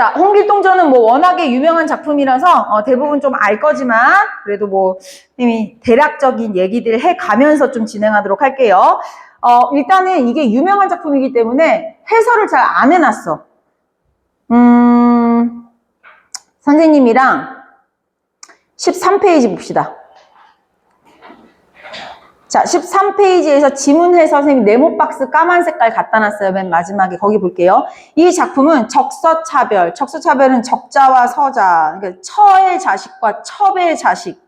자, 홍길동전은 뭐 워낙에 유명한 작품이라서 대부분 좀 알 거지만 그래도 뭐 이미 대략적인 얘기들 해가면서 좀 진행하도록 할게요. 일단은 이게 유명한 작품이기 때문에 해설을 잘 안 해놨어. 선생님이랑 13페이지 봅시다. 자, 13페이지에서 지문해설 선생님이 네모박스 까만 색깔 갖다 놨어요. 맨 마지막에 거기 볼게요. 이 작품은 적서차별, 적서차별은 적자와 서자, 그러니까 처의 자식과 첩의 자식,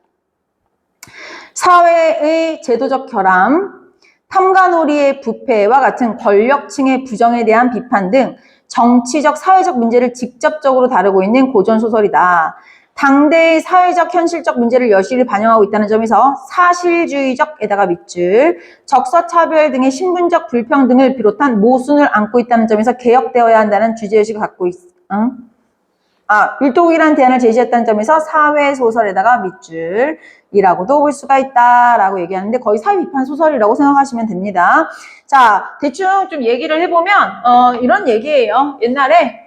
사회의 제도적 결함, 탐관오리의 부패와 같은 권력층의 부정에 대한 비판 등 정치적, 사회적 문제를 직접적으로 다루고 있는 고전소설이다. 당대의 사회적, 현실적 문제를 여실히 반영하고 있다는 점에서 사실주의적에다가 밑줄, 적서차별 등의 신분적 불평등을 비롯한 모순을 안고 있다는 점에서 개혁되어야 한다는 주제의식을 갖고 율동이라는 대안을 제시했다는 점에서 사회소설에다가 밑줄이라고도 볼 수가 있다라고 얘기하는데 거의 사회비판 소설이라고 생각하시면 됩니다. 자, 대충 좀 얘기를 해보면 이런 얘기예요. 옛날에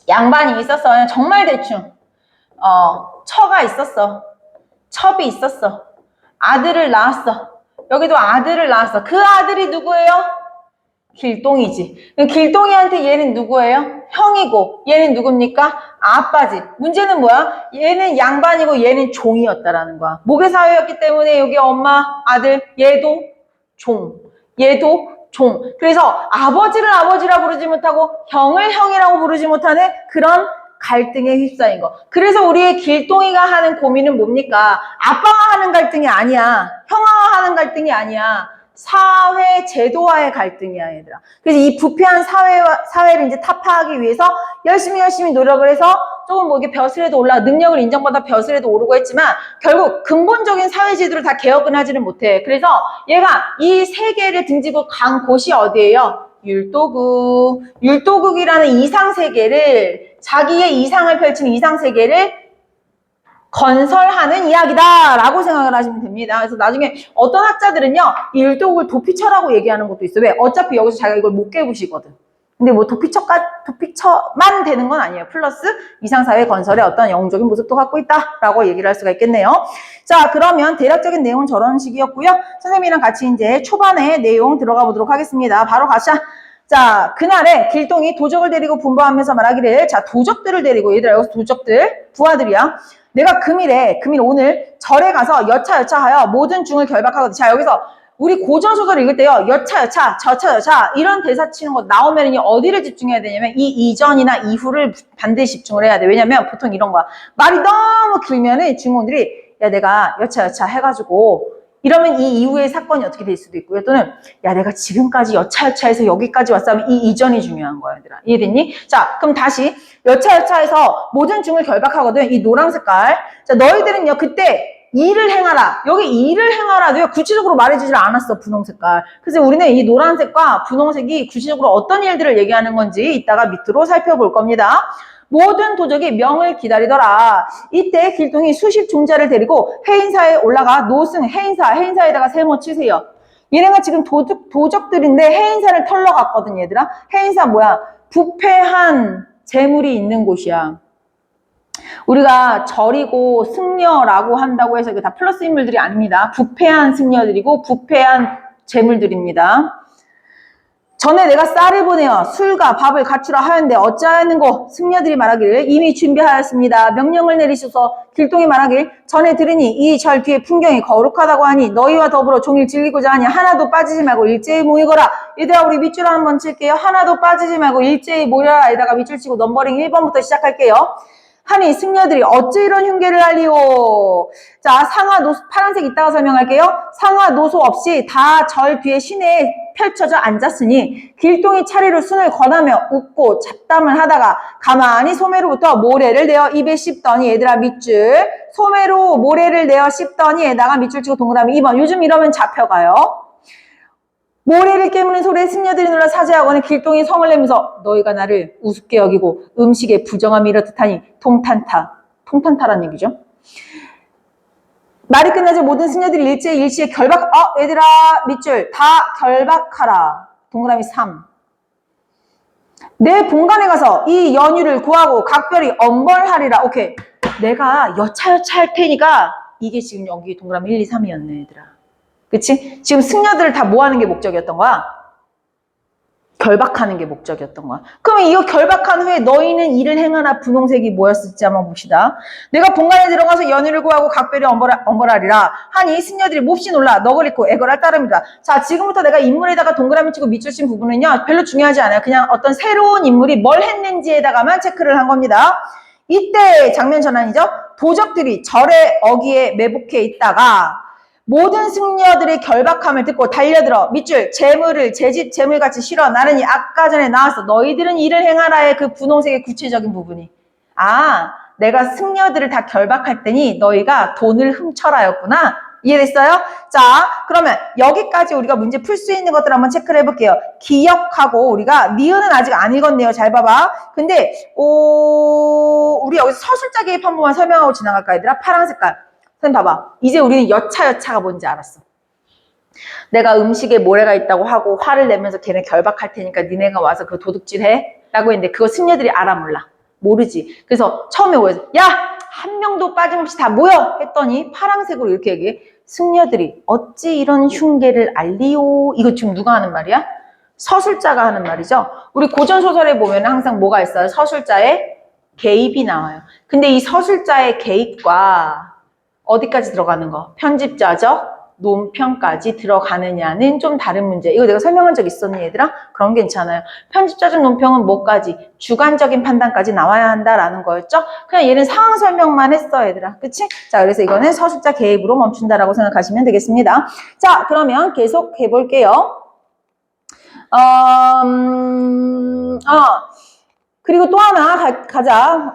양반이 있었어요. 정말 대충 처가 있었어. 첩이 있었어. 아들을 낳았어. 여기도 아들을 낳았어. 그 아들이 누구예요? 길동이지. 길동이한테 얘는 누구예요? 형이고 얘는 누굽니까? 아빠지. 문제는 뭐야? 얘는 양반이고 얘는 종이었다라는 거야. 모계사회였기 때문에 여기 엄마, 아들, 얘도 종. 얘도 종. 그래서 아버지를 아버지라 부르지 못하고 형을 형이라고 부르지 못하는 그런 갈등에 휩싸인 거. 그래서 우리의 길동이가 하는 고민은 뭡니까? 아빠와 하는 갈등이 아니야. 형아와 하는 갈등이 아니야. 사회 제도와의 갈등이야, 얘들아. 그래서 이 부패한 사회를 이제 타파하기 위해서 열심히 노력을 해서 조금 뭐 이게 벼슬에도 올라 능력을 인정받아 벼슬에도 오르고 했지만 결국 근본적인 사회 제도를 다 개혁은 하지는 못해. 그래서 얘가 이 세계를 등지고 간 곳이 어디예요? 율도국. 율도국이라는 이상세계를 자기의 이상을 펼치는 이상세계를 건설하는 이야기다라고 생각을 하시면 됩니다. 그래서 나중에 어떤 학자들은요, 이 율도국을 도피처라고 얘기하는 것도 있어요. 왜? 어차피 여기서 자기가 이걸 못 깨부시거든. 근데 뭐 도피처만 되는 건 아니에요. 플러스 이상사회 건설의 어떤 영웅적인 모습도 갖고 있다라고 얘기를 할 수가 있겠네요. 자, 그러면 대략적인 내용은 저런 식이었고요. 선생님이랑 같이 이제 초반에 내용 들어가 보도록 하겠습니다. 바로 가자. 자, 그날에 길동이 도적을 데리고 분부하면서 말하기를, 자, 도적들을 데리고, 얘들아, 여기서 도적들, 부하들이야. 내가 금일 오늘 절에 가서 여차하여 모든 중을 결박하거든. 자, 여기서 우리 고전소설 읽을 때요, 여차, 저차, 이런 대사 치는 거 나오면 어디를 집중해야 되냐면, 이 이전이나 이후를 반드시 집중을 해야 돼. 왜냐면 보통 이런 거야. 말이 너무 길면은 주인공들이, 야, 내가 여차 해가지고, 이러면 이 이후의 사건이 어떻게 될 수도 있고요. 또는 야, 내가 지금까지 여차해서 여기까지 왔으면 이 이전이 중요한 거야, 얘들아. 이해됐니? 자, 그럼 다시 여차해서 모든 중을 결박하거든. 이 노란 색깔. 자, 너희들은요, 그때 일을 행하라. 여기 일을 행하라도요, 구체적으로 말해주질 않았어, 분홍 색깔. 그래서 우리는 이 노란색과 분홍색이 구체적으로 어떤 일들을 얘기하는 건지 이따가 밑으로 살펴볼 겁니다. 모든 도적이 명을 기다리더라. 이때 길동이 수십 종자를 데리고 해인사에 올라가 노승, 해인사에다가 세모 치세요. 얘네가 지금 도적들인데 해인사를 털러 갔거든, 얘들아. 해인사 뭐야? 부패한 재물이 있는 곳이야. 우리가 절이고 승려라고 한다고 해서 이거 다 플러스 인물들이 아닙니다. 부패한 승려들이고 부패한 재물들입니다. 전에 내가 쌀을 보내어 술과 밥을 갖추라 하였는데 어찌하였는고? 승려들이 말하기를 이미 준비하였습니다. 명령을 내리셔서 길동이 말하길 전에 들으니 이 절 뒤에 풍경이 거룩하다고 하니 너희와 더불어 종일 즐기고자 하니 하나도 빠지지 말고 일제히 모이거라. 얘들아, 우리 밑줄 한번 칠게요. 하나도 빠지지 말고 일제히 모여라. 에다가 밑줄 치고 넘버링 1번부터 시작할게요. 하니 승려들이 어찌 이런 흉계를 알리오. 자, 상하 노소, 파란색 이따가 설명할게요. 상하 노소 없이 다 절 뒤에 시내에 펼쳐져 앉았으니 길동이 차례로 순을 권하며 웃고 잡담을 하다가 가만히 소매로부터 모래를 내어 입에 씹더니, 얘들아 밑줄, 소매로 모래를 내어 씹더니 에다가 밑줄 치고 동그라미 2번. 요즘 이러면 잡혀가요. 모래를 깨무는 소리에 승려들이 놀라 사죄하고는 길동이 성을 내면서 너희가 나를 우습게 여기고 음식에 부정함이 이렇듯하니 통탄타란 얘기죠. 말이 끝나자 모든 승려들이 일시에 결박, 얘들아 밑줄 다 결박하라. 동그라미 3. 내 본관에 가서 이 연유를 구하고 각별히 엄벌하리라. 오케이. 내가 여차여차 할 테니까 이게 지금 여기 동그라미 1, 2, 3이었네, 얘들아. 그치? 지금 승려들을 다 뭐 하는 게 목적이었던 거야? 결박하는 게 목적이었던 거야. 그러면 이거 결박한 후에 너희는 이를 행하나 분홍색이 뭐였을지 한번 봅시다. 내가 본관에 들어가서 연유를 구하고 각별히 엄벌하리라 하니 승려들이 몹시 놀라 너그리고 애걸할 따름이다. 자, 지금부터 내가 인물에다가 동그라미 치고 밑줄 친 부분은요 별로 중요하지 않아요. 그냥 어떤 새로운 인물이 뭘 했는지에다가만 체크를 한 겁니다. 이때 장면 전환이죠. 도적들이 절의 어귀에 매복해 있다가 모든 승려들의 결박함을 듣고 달려들어 밑줄 재물을 제 집 재물같이 실어 나르니 아까 전에 나왔어. 너희들은 이를 행하라의 그 분홍색의 구체적인 부분이 내가 승려들을 다 결박할 테니 너희가 돈을 훔쳐라였구나. 이해됐어요? 자, 그러면 여기까지 우리가 문제 풀 수 있는 것들 한번 체크를 해볼게요. 기억하고 우리가 니은은 아직 안 읽었네요. 잘 봐봐. 근데 우리 여기서 서술자 개입 한 번만 설명하고 지나갈까 얘들아? 파란 색깔. 선생님 봐봐. 이제 우리는 여차여차가 뭔지 알았어. 내가 음식에 모래가 있다고 하고 화를 내면서 걔네 결박할 테니까 니네가 와서 그 도둑질해? 라고 했는데 그거 승려들이 알아 몰라? 모르지. 그래서 처음에 오해서 야! 한 명도 빠짐없이 다 모여! 했더니 파란색으로 이렇게 얘기해. 승려들이 어찌 이런 흉계를 알리오? 이거 지금 누가 하는 말이야? 서술자가 하는 말이죠. 우리 고전소설에 보면 항상 뭐가 있어요? 서술자의 개입이 나와요. 근데 이 서술자의 개입과 어디까지 들어가는 거? 편집자적 논평까지 들어가느냐는 좀 다른 문제. 이거 내가 설명한 적 있었니 얘들아? 그럼 괜찮아요. 편집자적 논평은 뭐까지? 주관적인 판단까지 나와야 한다라는 거였죠? 그냥 얘는 상황 설명만 했어 얘들아. 그치? 자, 그래서 이거는 서술자 개입으로 멈춘다라고 생각하시면 되겠습니다. 자, 그러면 계속 해볼게요. 그리고 또 하나 가자.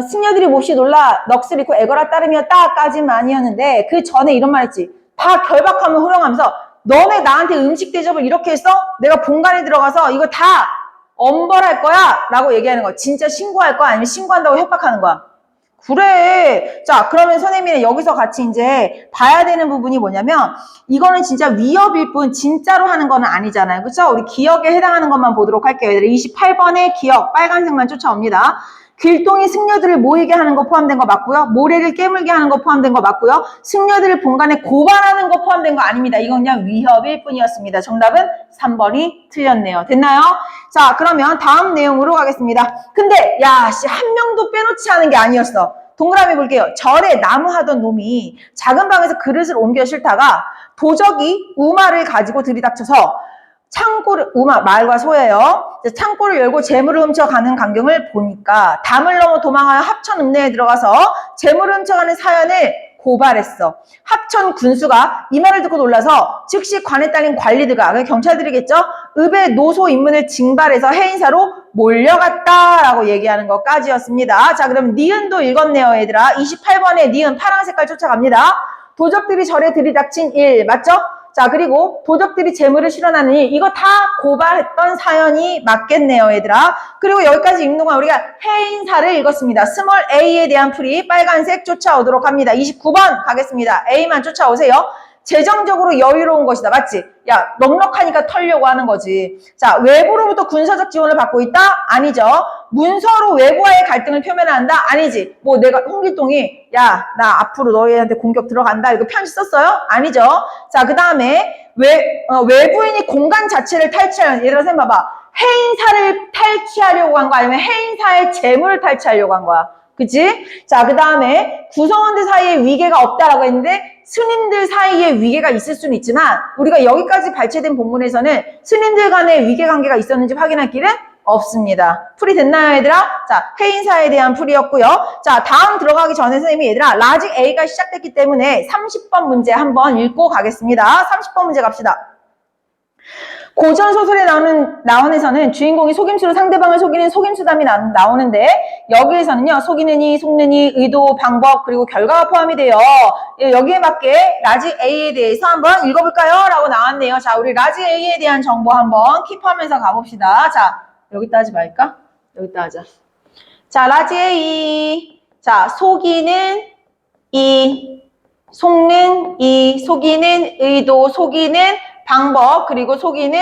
승려들이 몹시 놀라 넋을 잃고 애걸할 따름이었다까지만이었는데 그 전에 이런 말 했지. 다 결박하면 호령하면서 너네 나한테 음식 대접을 이렇게 했어? 내가 본관에 들어가서 이거 다 엄벌할 거야 라고 얘기하는 거야. 진짜 신고할 거야? 아니면 신고한다고 협박하는 거야? 그래. 자, 그러면 선생님이 여기서 같이 이제 봐야 되는 부분이 뭐냐면 이거는 진짜 위협일 뿐 진짜로 하는 거는 아니잖아요. 그렇죠? 우리 기억에 해당하는 것만 보도록 할게요. 28번의 기억 빨간색만 쫓아옵니다. 길동이 승려들을 모이게 하는 거 포함된 거 맞고요. 모래를 깨물게 하는 거 포함된 거 맞고요. 승려들을 본관에 고발하는 거 포함된 거 아닙니다. 이건 그냥 위협일 뿐이었습니다. 정답은 3번이 틀렸네요. 됐나요? 자, 그러면 다음 내용으로 가겠습니다. 근데 한 명도 빼놓지 않은 게 아니었어. 동그라미 볼게요. 절에 나무하던 놈이 작은 방에서 그릇을 옮겨 싣다가 도적이 우마를 가지고 들이닥쳐서 창고를, 말과 소예요. 창고를 열고 재물을 훔쳐가는 광경을 보니까 담을 넘어 도망하여 합천 읍내에 들어가서 재물을 훔쳐가는 사연을 고발했어. 합천 군수가 이 말을 듣고 놀라서 즉시 관에 딸린 관리들과 경찰들이겠죠. 읍의 노소 인문을 징발해서 해인사로 몰려갔다라고 얘기하는 것까지였습니다. 자, 그럼 니은도 읽었네요, 얘들아. 28번에 니은 파란 색깔 쫓아갑니다. 도적들이 절에 들이닥친 일 맞죠? 자, 그리고 도적들이 재물을 실어나느니 이거 다 고발했던 사연이 맞겠네요, 얘들아. 그리고 여기까지 읽는 동안 우리가 해인사를 읽었습니다. 스몰 a에 대한 풀이 빨간색 쫓아오도록 합니다. 29번 가겠습니다. a만 쫓아오세요. 재정적으로 여유로운 것이다. 맞지? 야, 넉넉하니까 털려고 하는 거지. 자, 외부로부터 군사적 지원을 받고 있다? 아니죠. 문서로 외부와의 갈등을 표면한다? 아니지. 뭐 내가 홍길동이 야, 나 앞으로 너희한테 공격 들어간다. 이거 편지 썼어요? 아니죠. 자, 그 다음에 외부인이 공간 자체를 탈취하는, 예를 들어서 봐봐. 해인사를 탈취하려고 한 거 아니면 해인사의 재물을 탈취하려고 한 거야. 그치? 자, 그 다음에 구성원들 사이에 위계가 없다라고 했는데 스님들 사이에 위계가 있을 수는 있지만 우리가 여기까지 발췌된 본문에서는 스님들 간의 위계관계가 있었는지 확인할 길은 없습니다. 풀이 됐나요, 얘들아? 자, 해인사에 대한 풀이였고요. 자, 다음 들어가기 전에 선생님이 얘들아 라지 A가 시작됐기 때문에 30번 문제 한번 읽고 가겠습니다. 30번 문제 갑시다. 고전 소설에 나온에서는 주인공이 속임수로 상대방을 속이는 속임수담이 나오는데 여기에서는요 속이느니, 속느니, 의도, 방법 그리고 결과가 포함이 돼요. 여기에 맞게 라지 A에 대해서 한번 읽어볼까요? 라고 나왔네요. 자, 우리 라지 A에 대한 정보 한번 킵하면서 가봅시다. 자, 여기다 하지 말까? 여기다 하자. 자, 라지 A. 자, 속이는 이, 속는 이, 속이는 의도, 속이는 방법, 그리고 속이는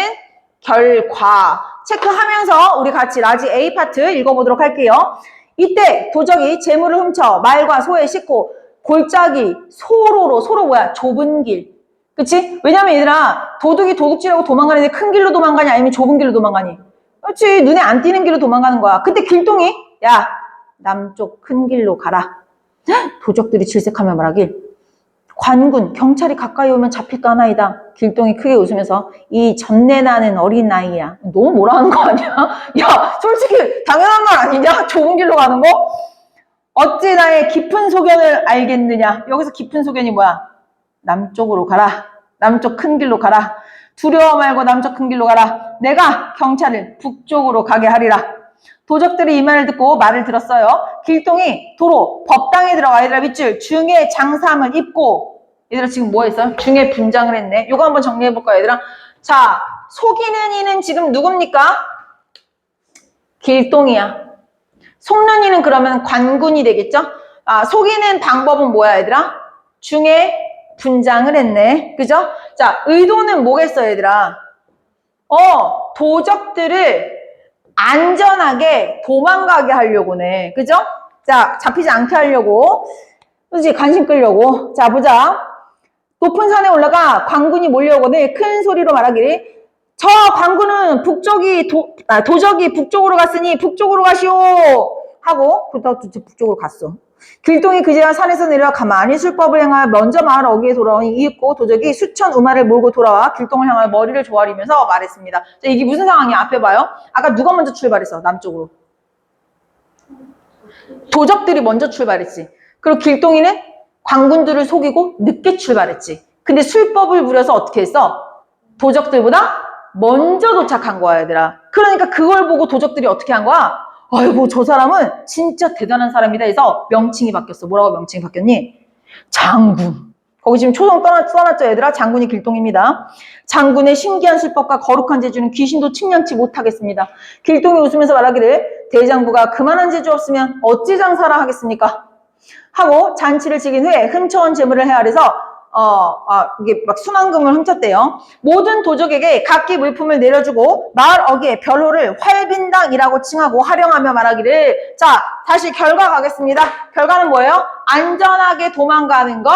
결과 체크하면서 우리 같이 라지 A 파트 읽어보도록 할게요. 이때 도적이 재물을 훔쳐 말과 소에 싣고 골짜기 소로 뭐야? 좁은 길. 그치? 왜냐면 얘들아 도둑이 도둑질하고 도망가는데 큰 길로 도망가냐 아니면 좁은 길로 도망가니? 그렇지. 눈에 안 띄는 길로 도망가는 거야. 그때 길동이 야 남쪽 큰 길로 가라. 도적들이 질색하며 말하길 관군 경찰이 가까이 오면 잡힐까나이다. 길동이 크게 웃으면서 이 전내나는 어린 나이야. 너무 뭐라 하는 거 아니야? 야 솔직히 당연한 말 아니냐? 좁은 길로 가는 거? 어찌 나의 깊은 소견을 알겠느냐? 여기서 깊은 소견이 뭐야? 남쪽으로 가라. 남쪽 큰 길로 가라. 두려워 말고 남쪽 큰 길로 가라. 내가 경찰을 북쪽으로 가게 하리라. 도적들이 이 말을 듣고 말을 들었어요. 길동이 도로 법당에 들어가 얘들아 밑줄 중에 장삼을 입고 얘들아 지금 뭐 했어? 중에 분장을 했네. 요거 한번 정리해볼까요 얘들아? 자 속이는 이는 지금 누굽니까? 길동이야. 속는 이는 그러면 관군이 되겠죠? 아 속이는 방법은 뭐야 얘들아? 중에 분장을 했네. 그죠? 자 의도는 뭐겠어 얘들아? 도적들을 안전하게 도망가게 하려고네. 그죠? 자, 잡히지 않게 하려고. 그지? 관심 끌려고. 자, 보자. 높은 산에 올라가 관군이 몰려오거든. 큰 소리로 말하기를 저 관군은 도적이 북쪽으로 갔으니 북쪽으로 가시오. 하고 그렇다고 북쪽으로 갔어. 길동이 그제야 산에서 내려와 가만히 술법을 행하여 먼저 마을 어귀에 돌아오니 이윽고 도적이 수천 우마를 몰고 돌아와 길동을 향하여 머리를 조아리면서 말했습니다. 자, 이게 무슨 상황이야? 앞에 봐요. 아까 누가 먼저 출발했어? 남쪽으로. 도적들이 먼저 출발했지. 그리고 길동이는 관군들을 속이고 늦게 출발했지. 근데 술법을 부려서 어떻게 했어? 도적들보다 먼저 도착한 거야 얘들아. 그러니까 그걸 보고 도적들이 어떻게 한 거야? 아이고 저 사람은 진짜 대단한 사람이다 해서 명칭이 바뀌었어. 뭐라고 명칭이 바뀌었니? 장군. 거기 지금 초성 써놨죠 얘들아? 장군이 길동입니다. 장군의 신기한 술법과 거룩한 재주는 귀신도 측량치 못하겠습니다. 길동이 웃으면서 말하기를 대장부가 그만한 재주 없으면 어찌 장사라 하겠습니까? 하고 잔치를 지긴 후에 훔쳐온 재물을 헤아려서 이게 막 수만금을 훔쳤대요. 모든 도적에게 각기 물품을 내려주고 마을 어귀에 별호를 활빈당이라고 칭하고 활용하며 말하기를 자 다시 결과 가겠습니다. 결과는 뭐예요? 안전하게 도망가는 거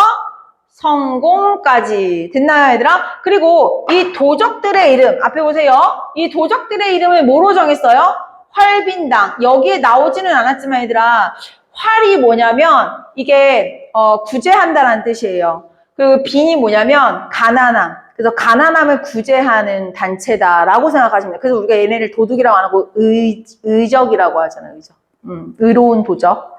성공까지. 됐나요 얘들아? 그리고 이 도적들의 이름 앞에 보세요. 이 도적들의 이름을 뭐로 정했어요? 활빈당. 여기에 나오지는 않았지만 얘들아 활이 뭐냐면 이게 구제한다라는 뜻이에요. 그리고 빈이 뭐냐면 가난함. 그래서 가난함을 구제하는 단체다라고 생각하시면 돼요. 그래서 우리가 얘네를 도둑이라고 안 하고 의적이라고 하잖아요. 의적. 의로운 도적.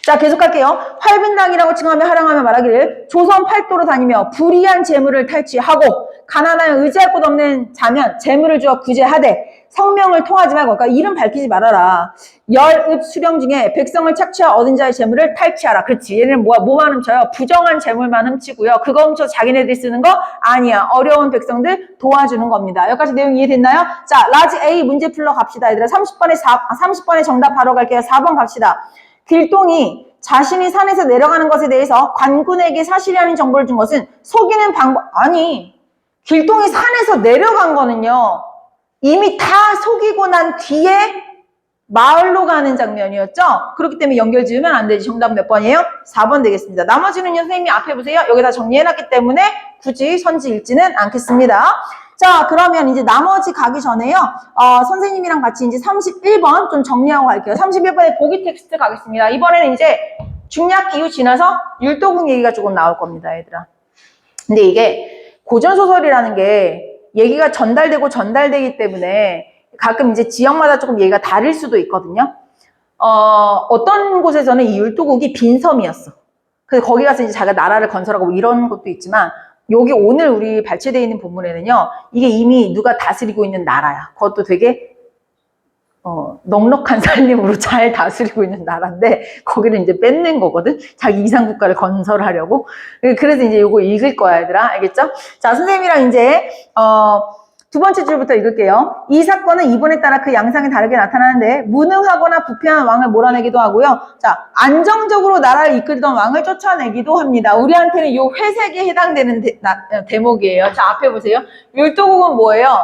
자 계속 할게요. 활빈당이라고 칭하며 하랑하며 말하기를 조선 팔도로 다니며 불의한 재물을 탈취하고 가난하여 의지할 곳 없는 자면 재물을 주어 구제하되 성명을 통하지 말고 그러니까 이름 밝히지 말아라. 열읍 수령 중에 백성을 착취하여 얻은 자의 재물을 탈취하라. 그렇지. 얘는 뭐만 훔쳐요? 부정한 재물만 훔치고요. 그거 훔쳐 자기네들이 쓰는 거 아니야. 어려운 백성들 도와주는 겁니다. 여기까지 내용 이해됐나요? 자, 라지 A 문제 풀러 갑시다. 얘들아 30번에 정답 바로 갈게요. 4번 갑시다. 길동이 자신이 산에서 내려가는 것에 대해서 관군에게 사실이라는 정보를 준 것은 속이는 방법 아니 길동이 산에서 내려간 거는요 이미 다 속이고 난 뒤에 마을로 가는 장면이었죠. 그렇기 때문에 연결 지으면 안 되지. 정답 몇 번이에요? 4번 되겠습니다. 나머지는 선생님이 앞에 보세요. 여기다 정리해놨기 때문에 굳이 선지 읽지는 않겠습니다. 자 그러면 이제 나머지 가기 전에요. 선생님이랑 같이 이제 31번 좀 정리하고 갈게요. 31번에 보기 텍스트 가겠습니다. 이번에는 이제 중략 이후 지나서 율도궁 얘기가 조금 나올 겁니다. 얘들아. 근데 이게 고전소설이라는 게 얘기가 전달되기 때문에 가끔 이제 지역마다 조금 얘기가 다를 수도 있거든요. 어떤 곳에서는 이 율도국이 빈섬이었어. 그래서 거기 가서 이제 자기가 나라를 건설하고 뭐 이런 것도 있지만 여기 오늘 우리 발췌되어 있는 본문에는요. 이게 이미 누가 다스리고 있는 나라야. 그것도 되게 넉넉한 살림으로 잘 다스리고 있는 나라인데 거기를 이제 뺏는 거거든. 자기 이상국가를 건설하려고. 그래서 이제 이거 읽을 거야 얘들아. 알겠죠? 자 선생님이랑 이제 두 번째 줄부터 읽을게요. 이 사건은 이번에 따라 그 양상이 다르게 나타나는데 무능하거나 부패한 왕을 몰아내기도 하고요. 자, 안정적으로 나라를 이끌던 왕을 쫓아내기도 합니다. 우리한테는 이 회색에 해당되는 대목이에요. 자, 앞에 보세요. 율도국은 뭐예요?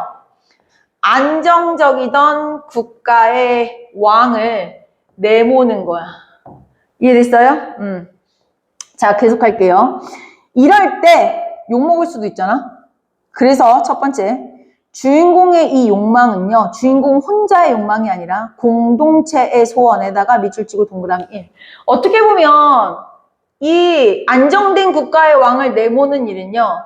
안정적이던 국가의 왕을 내모는 거야. 이해됐어요? 자, 계속할게요. 이럴 때 욕먹을 수도 있잖아. 그래서 첫 번째, 주인공의 이 욕망은요, 주인공 혼자의 욕망이 아니라 공동체의 소원에다가 밑줄 치고 동그라미 1. 어떻게 보면 이 안정된 국가의 왕을 내모는 일은요,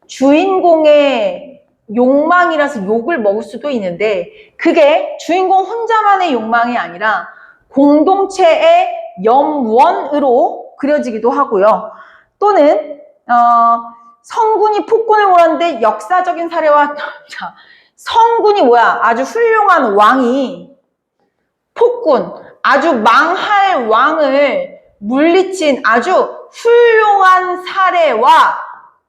주인공의 욕망이라서 욕을 먹을 수도 있는데 그게 주인공 혼자만의 욕망이 아니라 공동체의 염원으로 그려지기도 하고요. 또는 성군이 폭군을 몰았는데 역사적인 사례와 성군이 뭐야? 아주 훌륭한 왕이 폭군, 아주 망할 왕을 물리친 아주 훌륭한 사례와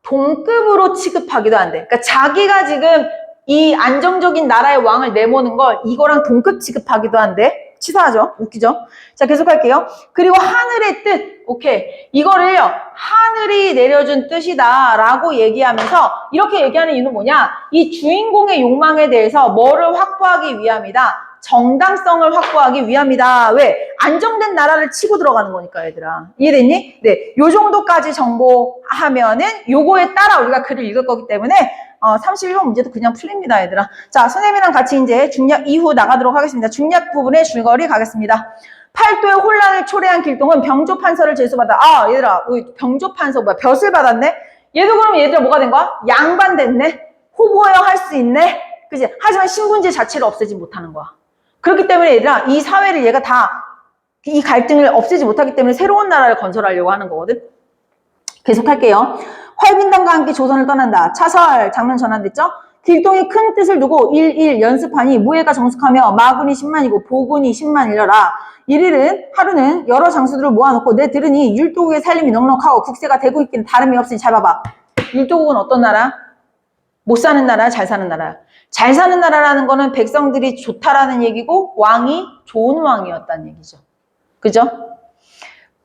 동급으로 취급하기도 한대. 그러니까 자기가 지금 이 안정적인 나라의 왕을 내모는 걸 이거랑 동급 취급하기도 한대. 치사하죠? 웃기죠? 자, 계속할게요. 그리고 하늘의 뜻. 오케이. 이거를요, 하늘이 내려준 뜻이다 라고 얘기하면서 이렇게 얘기하는 이유는 뭐냐? 이 주인공의 욕망에 대해서 뭐를 확보하기 위함이다? 정당성을 확보하기 위함이다. 왜? 안정된 나라를 치고 들어가는 거니까, 얘들아. 이해됐니? 네. 요 정도까지 정보하면은 요거에 따라 우리가 글을 읽을 거기 때문에 31번 문제도 그냥 풀립니다, 얘들아. 자, 선생님이랑 같이 이제 중략 이후 나가도록 하겠습니다. 중략 부분의 줄거리 가겠습니다. 팔도의 혼란을 초래한 길동은 병조판서를 제수받아. 아, 얘들아, 병조판서 뭐야? 벼슬 받았네? 얘도 그럼 얘들아 뭐가 된 거야? 양반됐네? 호보형 할 수 있네? 그치? 하지만 신분제 자체를 없애지 못하는 거야. 그렇기 때문에 얘들아, 이 사회를 얘가 다 이 갈등을 없애지 못하기 때문에 새로운 나라를 건설하려고 하는 거거든. 계속할게요. 활빈당과 함께 조선을 떠난다. 차설 장면 전환됐죠? 길동이 큰 뜻을 두고 1일 연습하니 무예가 정숙하며 마군이 10만이고 보군이 10만이려라. 1일은 하루는 여러 장수들을 모아놓고 내 들으니 율도국의 살림이 넉넉하고 국세가 되고 있기는 다름이 없으니 잘 봐봐. 율도국은 어떤 나라? 못 사는 나라, 잘 사는 나라. 잘 사는 나라라는 거는 백성들이 좋다라는 얘기고 왕이 좋은 왕이었다는 얘기죠. 그죠?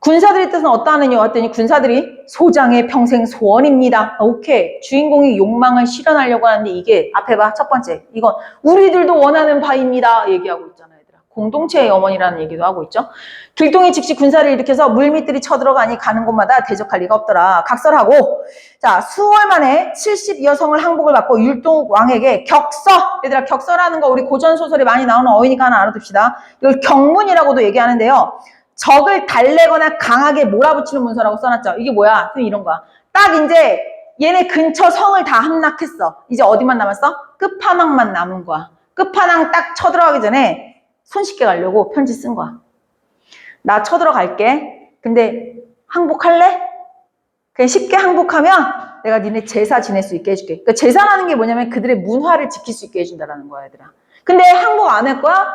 군사들의 뜻은 어떠하느냐 했더니 군사들이 소장의 평생 소원입니다. 오케이. 주인공이 욕망을 실현하려고 하는데 이게 앞에 봐. 첫 번째. 이건 우리들도 원하는 바입니다. 얘기하고 있잖아요. 얘들아. 공동체의 염원이라는 얘기도 하고 있죠. 길동이 즉시 군사를 일으켜서 물밑들이 쳐들어가니 가는 곳마다 대적할 리가 없더라. 각설하고 자 수월 만에 70여 성을 항복을 받고 율동 왕에게 격서. 얘들아 격서라는 거 우리 고전소설에 많이 나오는 어휘니까 하나 알아둡시다. 이걸 경문이라고도 얘기하는데요. 적을 달래거나 강하게 몰아붙이는 문서라고 써놨죠. 이게 뭐야? 이런 거야. 딱 이제 얘네 근처 성을 다 함락했어. 이제 어디만 남았어? 끝판왕만 남은 거야. 끝판왕 딱 쳐들어가기 전에 손쉽게 가려고 편지 쓴 거야. 나 쳐들어갈게. 근데 항복할래? 그냥 쉽게 항복하면 내가 니네 제사 지낼 수 있게 해줄게. 그러니까 제사라는 게 뭐냐면 그들의 문화를 지킬 수 있게 해준다라는 거야, 얘들아. 근데 항복 안 할 거야?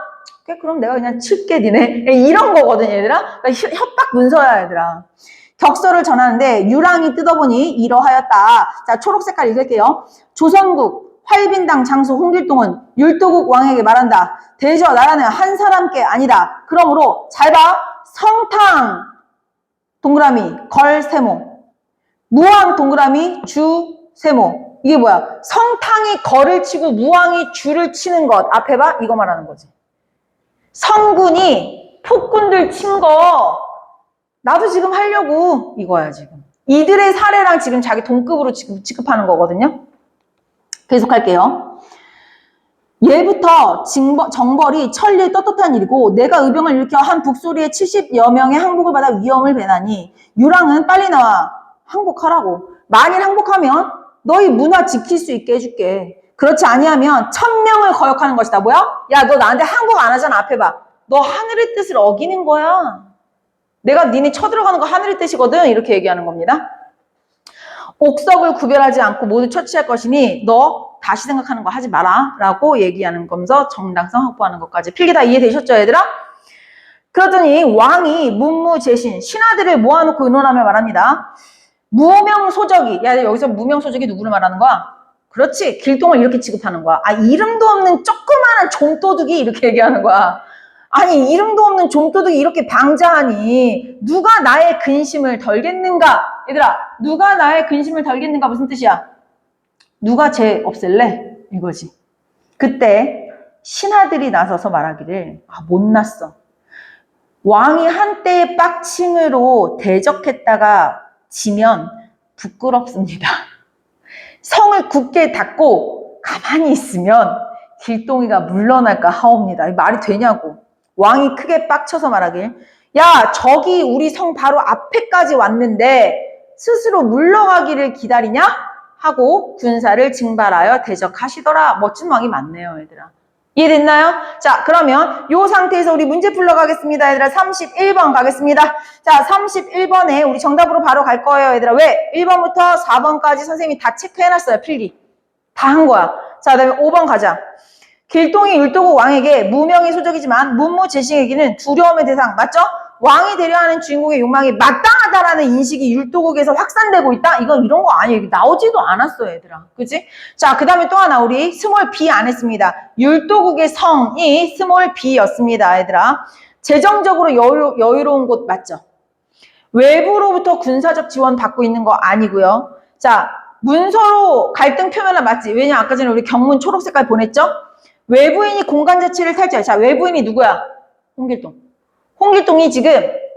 그럼 내가 그냥 칠게 니네. 이런 거거든, 얘들아. 그러니까 협박 문서야, 얘들아. 격서를 전하는데 유랑이 뜯어보니 이러하였다. 자, 초록색깔 읽을게요. 조선국 활빈당 장수 홍길동은 율도국 왕에게 말한다. 대저 나라는 한 사람께 아니다. 그러므로 잘 봐. 성탕 동그라미 걸세모, 무왕 동그라미 주세모. 이게 뭐야? 성탕이 걸을 치고 무왕이 주를 치는 것. 앞에 봐. 이거 말하는 거지. 성군이 폭군들 친 거 나도 지금 하려고 이거야 지금. 이들의 사례랑 지금 자기 동급으로 지금 취급하는 거거든요. 계속할게요. 예부터 정벌이 천리에 떳떳한 일이고 내가 의병을 일으켜 한 북소리에 70여 명의 항복을 받아 위험을 배나니 유랑은 빨리 나와 항복하라고. 만일 항복하면 너희 문화 지킬 수 있게 해줄게. 그렇지 아니하면 1000명을 거역하는 것이다. 뭐야? 야, 너 나한테 항복 안 하잖아. 앞에 봐. 너 하늘의 뜻을 어기는 거야. 내가 니네 쳐들어가는 거 하늘의 뜻이거든. 이렇게 얘기하는 겁니다. 옥석을 구별하지 않고 모두 처치할 것이니 너 다시 생각하는 거 하지 마라. 라고 얘기하는 거면서 정당성 확보하는 것까지. 필기 다 이해되셨죠, 얘들아? 그러더니 왕이 문무제신 신하들을 모아놓고 의논하며 말합니다. 무명소적이. 야, 여기서 무명소적이 누구를 말하는 거야? 그렇지. 길동을 이렇게 취급하는 거야. 아, 이름도 없는 조그마한 좀도둑이 이렇게 얘기하는 거야. 아니, 이름도 없는 좀도둑이 이렇게 방자하니 누가 나의 근심을 덜겠는가? 얘들아, 누가 나의 근심을 덜겠는가 무슨 뜻이야? 누가 죄 없앨래? 이거지. 그때 신하들이 나서서 말하기를 못났어. 왕이 한때의 빡침으로 대적했다가 지면 부끄럽습니다. 성을 굳게 닫고 가만히 있으면 길동이가 물러날까 하옵니다. 말이 되냐고. 왕이 크게 빡쳐서 말하길, 야, 저기 우리 성 바로 앞에까지 왔는데 스스로 물러가기를 기다리냐? 하고 군사를 징발하여 대적하시더라. 멋진 왕이 많네요, 얘들아. 이해됐나요? 자, 그러면 이 상태에서 우리 문제 풀러 가겠습니다, 얘들아. 31번 가겠습니다. 자, 31번에 우리 정답으로 바로 갈 거예요, 얘들아. 왜? 1번부터 4번까지 선생님이 다 체크해놨어요, 필기. 다 한 거야. 자, 그 다음에 5번 가자. 길동이 율도국 왕에게 무명의 소적이지만 문무제식에게는 두려움의 대상, 맞죠? 왕이 되려 하는 주인공의 욕망이 마땅하다라는 인식이 율도국에서 확산되고 있다? 이건 이런 거 아니에요. 나오지도 않았어요, 얘들아. 그치? 자, 그 다음에 또 하나, 우리 스몰 B 안 했습니다. 율도국의 성이 스몰 B였습니다, 얘들아. 재정적으로 여유로운 곳 맞죠? 외부로부터 군사적 지원 받고 있는 거 아니고요. 자, 문서로 갈등 표면은 맞지? 왜냐, 아까 전에 우리 경문 초록 색깔 보냈죠? 외부인이 공간 자체를 탈취해. 자, 외부인이 누구야? 홍길동. 홍길동이 지금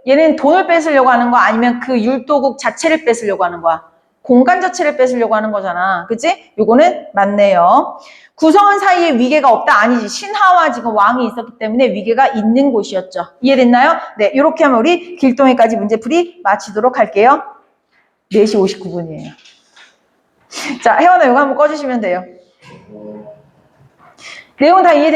얘는 돈을 뺏으려고 하는 거 아니면 그 율도국 자체를 뺏으려고 하는 거야? 공간 자체를 뺏으려고 하는 거잖아. 그치? 요거는 맞네요. 구성원 사이에 위계가 없다? 아니지. 신하와 지금 왕이 있었기 때문에 위계가 있는 곳이었죠. 이해됐나요? 네, 이렇게 하면 우리 길동이까지 문제풀이 마치도록 할게요. 4시 59분이에요. 자, 혜원아 이거 한번 꺼주시면 돼요. 내용 다 이해됐나요?